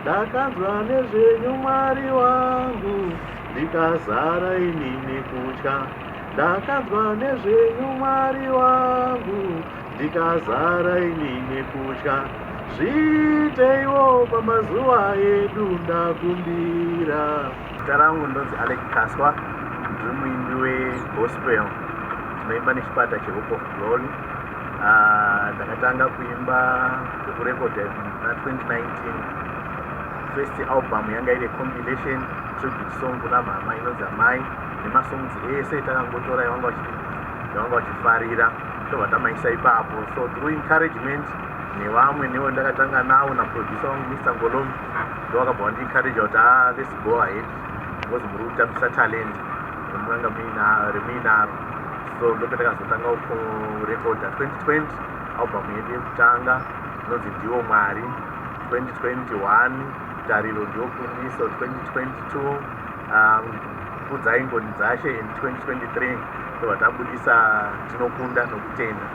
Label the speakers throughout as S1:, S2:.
S1: ndakanzwa nezvenyu Mwari wangu, ndikazara inini kutya. Ndakanzwa nezvenyu Mwari wangu, ndikazara inini kutya. Zviiteiwo pamazuva edu ndakumbira. Zita rangu ndonzi Alex Kaswa, ndiri muimbi wegospel, tinoimba nechikwata cheHope of Glory. Ndakatanga kuimba kurekodha na 2019. First album yanga ine compilation tribute song kuna mama inonzi Amai, nemasongs ese takangotora yavanga vachifarira tobva tamaisa ipapo. So through encouragement nevamwe nevo ndakatanga navo naproducer wangu Mr. Ngolomi, ndovakabva vandiencourage kuti let's go ahead because muri kutambisa talent remanga remuinaro. So ndopatakazotanga kurekodha 2020 album yedu yekutanga inonzi Ndiwo Mwari. 2021 tariro ndiyokuniso. 2022 kudzai ngoni dzashe. In 2023 tobva tabudisa Tinokunda Nokutenda.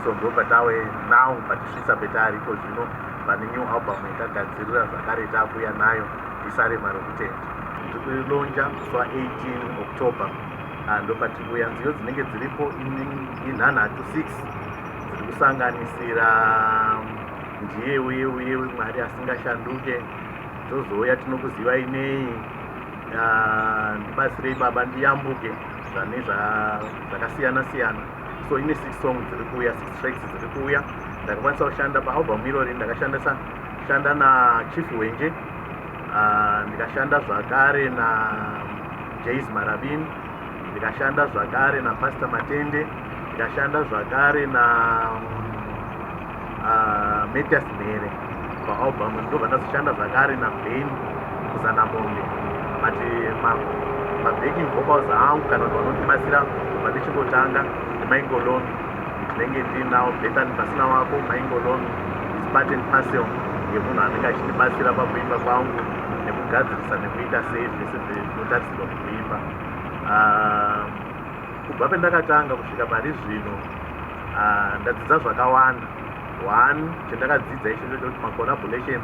S1: So ndobva tawe now patisvitsa petari iko zvino pane new album yakagadzirira zvakare takuya nayo Isarema Rokutenda. Tiri kuilonja kusuwa 18 October. Ndopatikuya nziyo dzinenge dziripo inhanhatu 6 dziri kusanganisira ndiye uye Mwari asingashanduke, tozouya tinokuzivai nei, ndibatsirei baba ndiyambuke, zvane zvakasiyana siyana. So ine 6 songs dziri kuuya, 6 tracks dziri kuuya. Ndakakwanisa kushanda paalbum irori, ndakashanda naChief Wenje, ndikashanda zvakare naJays Marabin, ndikashanda zvakare naPastor Matende, ndikashanda zvakare na Metias Mere paalbum. Ndobva ndazoshanda zvakare naBen Kuzanamombe. But mabacking vocals angu kana kuti vanondibatsira kubva ndichingotanga ndimaingolomi, ndinenge ndinawo Bethan Pasina wako maingolomi, is part and parcel yemunhu anenge achindibatsira pakuimba kwangu nekugadzirisa nekuita sei zvese zvinotarisirwa kuimba. Kubva pendakatanga kusvika pari zvino ndadzidza zvakawanda. One, chandakadzidza icho kuti macollaborations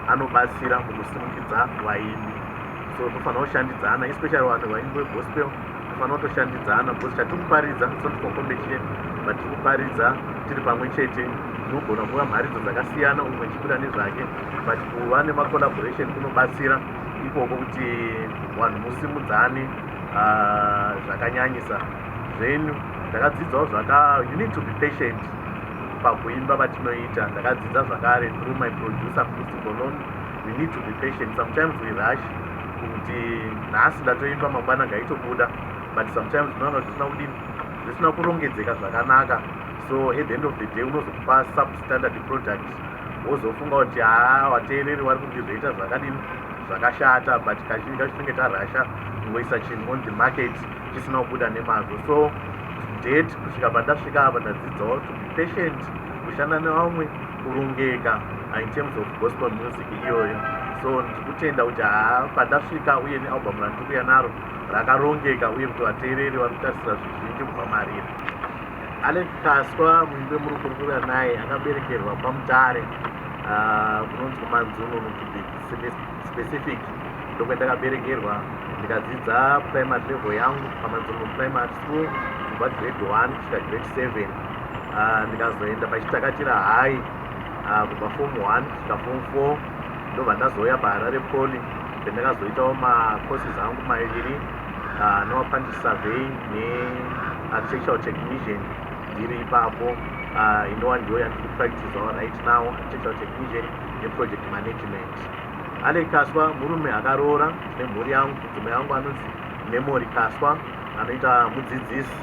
S1: anobatsira mukusimukidza vaimbi. So tofanira kushandidzana, especially vanhu vaimbi vegospel tofanira kutoshandidzana because chatiri kuparidza not for competition but tiri kuparidza tiri pamwe chete. Tinogona kuva mharidzo dzakasiyana, umwe achibuda nezvake, but kuva nemacollaboration kunobatsira ikoko kuti vanhu musimudzane zvakanyanyisa zvenyu. Ndakadzidzawo you need to be patient pakuimba patinoita. Ndakadzidza zvakare through my producer Mr. Ngolomi, we need to be patient. Sometimes we rush kuti nhasi ndatoimba mangwana ngaitobuda, but sometimes unoona kuti zvisina kurongedzeka zvakanaka. So at the end of the day unozokupa substandard product, wozofunga kuti vateereri vari kundizoita zvakadini zvakashata, but kazhinji kacho tinenge tarasha kungoisa chinhu on the market chisina kubuda nemazvo. So date kusvika pandasvika apa ndadzidzawo to be patient, kushanda nevamwe, kurongeka in terms of gospel music iyoyo. So ndikutenda kuti pandasvika uye nealbum randiri kuya naro rakarongeka uye kuti vateereri vari kutarisira zvizhinji kumamarira. Alex Kaswa muimbi muri kurukura naye akaberekerwa paMutare kunonzi kuManzununu to be specific. Ndokwendakaberekerwa. Ndikadzidza primary level yangu paManzununu Primary School kubva grade 1 kusvika grade 7. Ndikazoenda pachitakatira high kubva form 1 kusvika form 4. Ndobva ndazouya paHarare Poly pendakazoitawo macourses angu mairi newapandit survey nearchitectural technician ndiri ipapo. Inova ndiyo yandiri kupracticewo right now, architectural technician neproject management. Alex Kaswa murume akaroora. Tine mhuri yangu, mudzimai yangu anonzi Memory Kaswa, anoita mudzidzisi.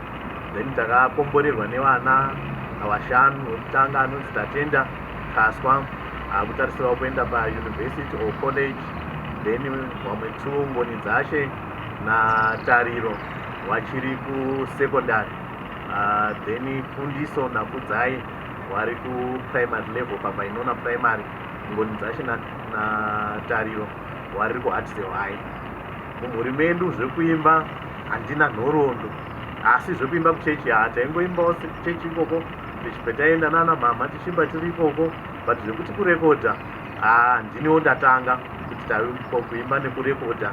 S1: Then takakomborerwa nevana vashanu. Wekutanga anonzi Tatenda Kaswa, akutarisirwa kuenda pauniversity or college. Then vamwe 2 Ngoni Dzashe naTariro vachiri kusecondary. Then Fundiso naKudzai vari kuprimary level paBainona Primary. Ngoni Dzashe naTariro vari kuHartsdale High. Mumhuri medu zvekuimba handina nhoroondo, asi zvekuimba kuchechi taingoimbawo chechi ikoko tichipetaenda nana mama tichimba tiri ikoko, but zvekuti kurekodha ndiniwo ndatanga kuti kuimba nekurekodha